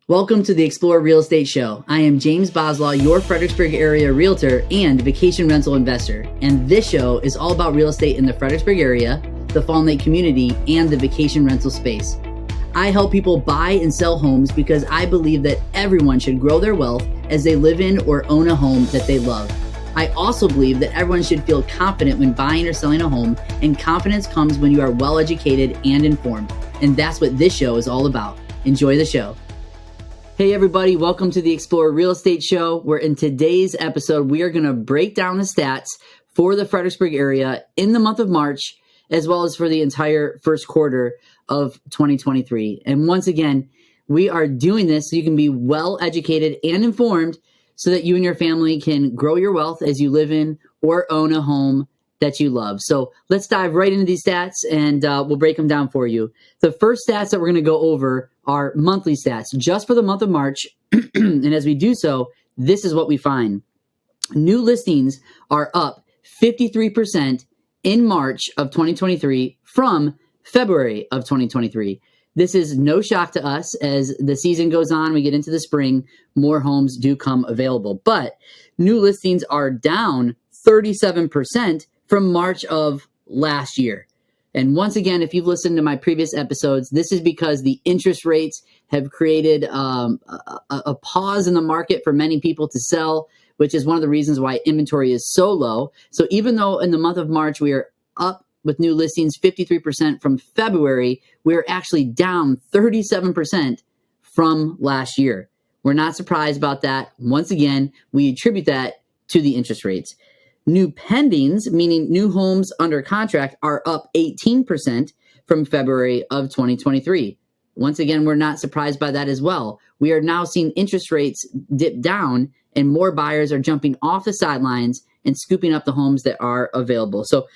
Welcome to the Explore Real Estate Show. I am James Boslaw, your Fredericksburg area realtor and vacation rental investor. And this show is all about real estate in the Fredericksburg area, the Fawn Lake community, and the vacation rental space. I help people buy and sell homes because I believe that everyone should grow their wealth as they live in or own a home that they love. I also believe that everyone should feel confident when buying or selling a home, and confidence comes when you are well educated and informed. And that's what this show is all about. Enjoy the show. Hey everybody, welcome to the Explore Real Estate Show, where in today's episode, we are going to break down the stats for the Fredericksburg area in the month of March, as well as for the entire first quarter of 2023. And once again, we are doing this so you can be well educated and informed so that you and your family can grow your wealth as you live in or own a home that you love. So let's dive right into these stats and we'll break them down for you. The first stats that we're going to go over are monthly stats just for the month of March. And as we do so, this is what we find. New listings are up 53% in March of 2023 from February of 2023. This is no shock to us. As the season goes on, we get into the spring, more homes do come available. But new listings are down 37% from March of last year. And once again, if you've listened to my previous episodes, this is because the interest rates have created a pause in the market for many people to sell, which is one of the reasons why inventory is so low. So even though in the month of March we are up with new listings 53% from February, we're actually down 37% from last year. We're not surprised about that. Once again, we attribute that to the interest rates. New pendings, meaning new homes under contract, are up 18% from February of 2023. Once again, we're not surprised by that as well. We are now seeing interest rates dip down and more buyers are jumping off the sidelines and scooping up the homes that are available. So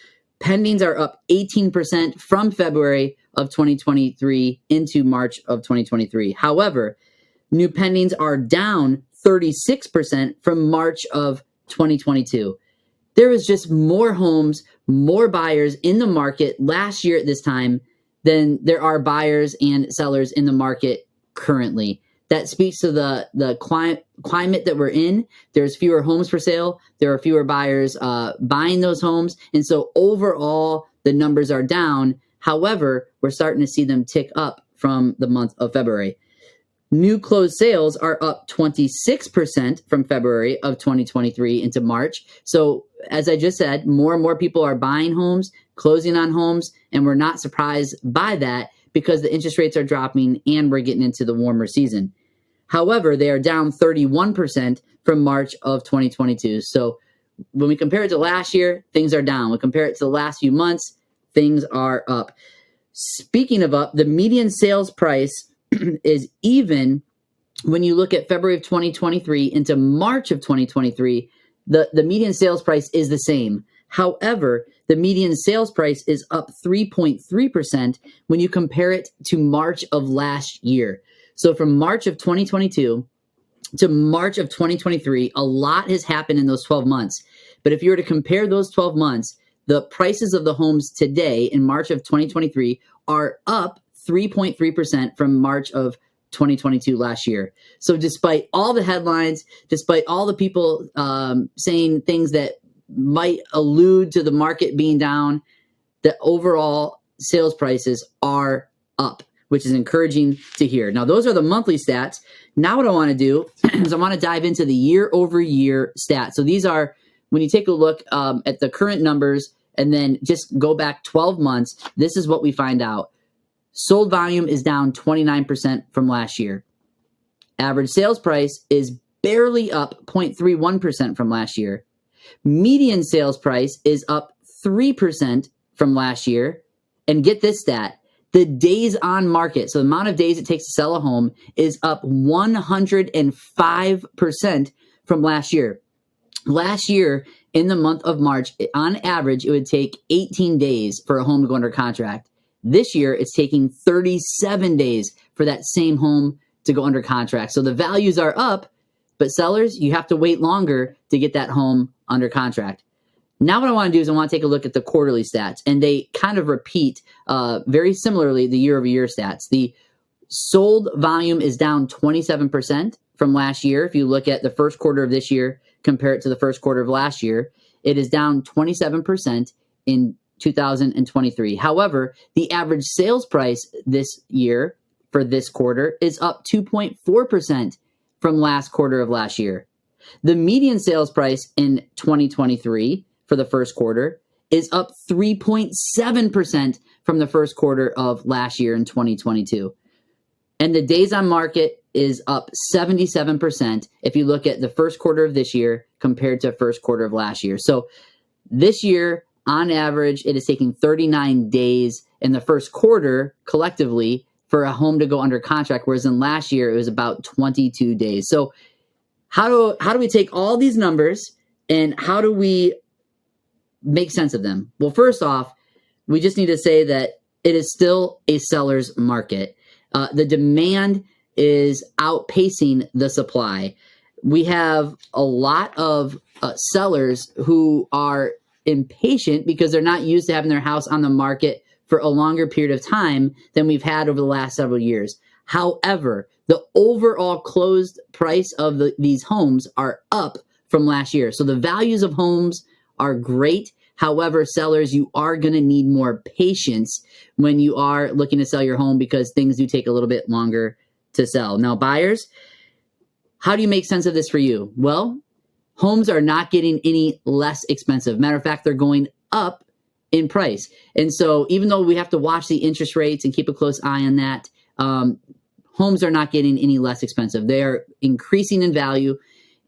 pendings are up 18% from February of 2023 into March of 2023. However, new pendings are down 36% from March of 2022. There was just more homes, more buyers in the market last year at this time than there are buyers and sellers in the market currently. That speaks to the climate that we're in. There's fewer homes for sale. There are fewer buyers buying those homes. And so overall, the numbers are down. However, we're starting to see them tick up from the month of February. New closed sales are up 26% from February of 2023 into March. So as I just said, more and more people are buying homes, closing on homes, and we're not surprised by that because the interest rates are dropping and we're getting into the warmer season. However, they are down 31% from March of 2022. So when we compare it to last year, things are down. When we compare it to the last few months, things are up. Speaking of up, the median sales price is even when you look at February of 2023 into March of 2023, the median sales price is the same. However, the median sales price is up 3.3% when you compare it to March of last year. So from March of 2022 to March of 2023, a lot has happened in those 12 months. But if you were to compare those 12 months, the prices of the homes today in March of 2023 are up 3.3% from March of 2022 last year. So despite all the headlines, despite all the people saying things that might allude to the market being down, the overall sales prices are up, which is encouraging to hear. Now, those are the monthly stats. Now what I want to do is I want to dive into the year over year stats. So these are, when you take a look at the current numbers and then just go back 12 months, this is what we find out. Sold volume is down 29% from last year. Average sales price is barely up 0.31% from last year. Median sales price is up 3% from last year. And get this stat, the days on market, so the amount of days it takes to sell a home, is up 105% from last year. Last year, in the month of March, on average, it would take 18 days for a home to go under contract. This year, it's taking 37 days for that same home to go under contract. So the values are up, but sellers, you have to wait longer to get that home under contract. Now what I want to do is I want to take a look at the quarterly stats, and they kind of repeat very similarly the year-over-year stats. The Sold volume is down 27% from last year. If you look at the first quarter of this year, compare it to the first quarter of last year, it is down 27% in 2023. However, the average sales price this year for this quarter is up 2.4% from last quarter of last year. The median sales price in 2023 for the first quarter is up 3.7% from the first quarter of last year in 2022. And the days on market is up 77% if you look at the first quarter of this year compared to first quarter of last year. So this year, on average, it is taking 39 days in the first quarter collectively for a home to go under contract, whereas in last year it was about 22 days. So how do we take all these numbers and how do we make sense of them? Well, first off, we just need to say that it is still a seller's market. The demand is outpacing the supply. We have a lot of sellers who are impatient because they're not used to having their house on the market for a longer period of time than we've had over the last several years. However, the overall closed price of these homes are up from last year. So the values of homes are great. However, sellers, you are going to need more patience when you are looking to sell your home because things do take a little bit longer to sell. Now, buyers, how do you make sense of this for you? Well, homes are not getting any less expensive. Matter of fact, they're going up in price. And so even though we have to watch the interest rates and keep a close eye on that, homes are not getting any less expensive. They are increasing in value.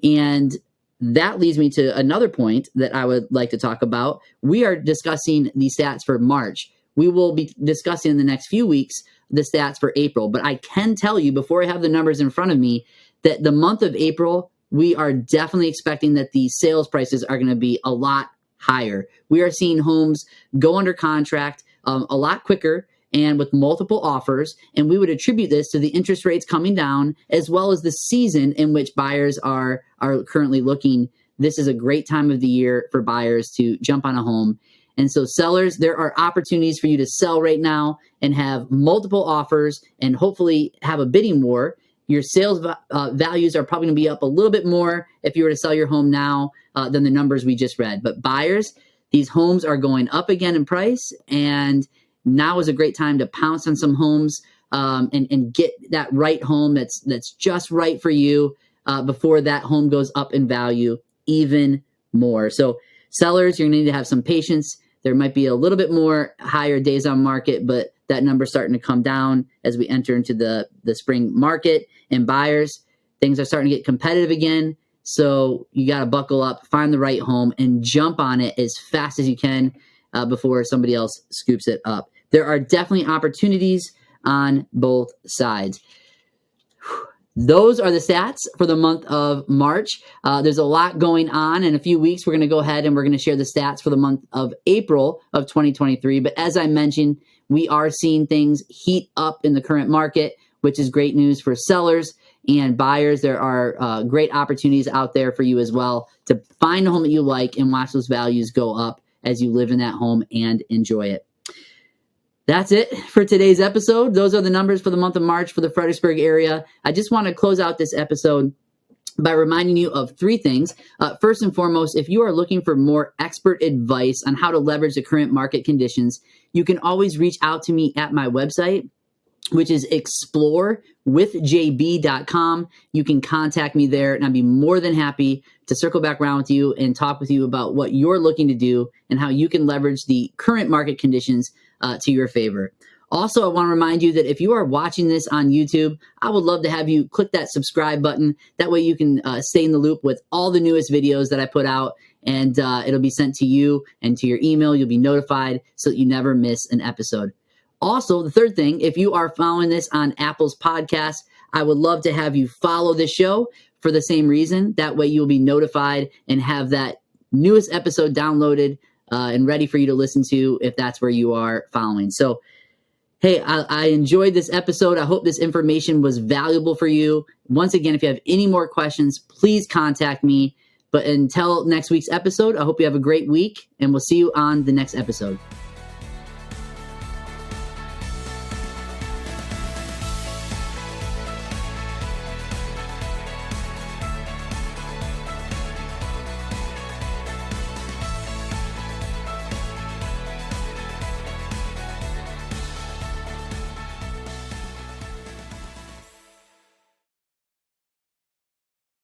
And that leads me to another point that I would like to talk about. We are discussing the stats for March. We will be discussing in the next few weeks the stats for April. But I can tell you before I have the numbers in front of me that the month of April, we are definitely expecting that the sales prices are going to be a lot higher. We are seeing homes go under contract a lot quicker and with multiple offers. And we would attribute this to the interest rates coming down as well as the season in which buyers are currently looking. This is a great time of the year for buyers to jump on a home. And so sellers, there are opportunities for you to sell right now and have multiple offers and hopefully have a bidding war. Your sales values are probably going to be up a little bit more if you were to sell your home now than the numbers we just read. But buyers, these homes are going up again in price, and now is a great time to pounce on some homes and get that right home that's just right for you before that home goes up in value even more. So sellers, you're going to need to have some patience. There might be a little bit more higher days on market, but that number's starting to come down as we enter into the spring market. And buyers, things are starting to get competitive again. So you got to buckle up, find the right home, and jump on it as fast as you can before somebody else scoops it up. There are definitely opportunities on both sides. Those are the stats for the month of March. There's a lot going on. In a few weeks, we're going to go ahead and we're going to share the stats for the month of April of 2023. But as I mentioned, we are seeing things heat up in the current market, which is great news for sellers and buyers. There are great opportunities out there for you as well to find a home that you like and watch those values go up as you live in that home and enjoy it. That's it for today's episode. Those are the numbers for the month of March for the Fredericksburg area. I just want to close out this episode by reminding you of three things. First and foremost, if you are looking for more expert advice on how to leverage the current market conditions, you can always reach out to me at my website, which is explorewithjb.com. You can contact me there, and I'd be more than happy to circle back around with you and talk with you about what you're looking to do and how you can leverage the current market conditions to your favor. Also, I want to remind you that if you are watching this on YouTube, I would love to have you click that subscribe button. That way you can stay in the loop with all the newest videos that I put out, and it'll be sent to you and to your email. You'll be notified so that you never miss an episode. Also, the third thing, if you are following this on Apple's podcast, I would love to have you follow this show for the same reason. That way you'll be notified and have that newest episode downloaded and ready for you to listen to if that's where you are following. So, hey, I enjoyed this episode. I hope this information was valuable for you. Once again, if you have any more questions, please contact me. But until next week's episode, I hope you have a great week, and we'll see you on the next episode.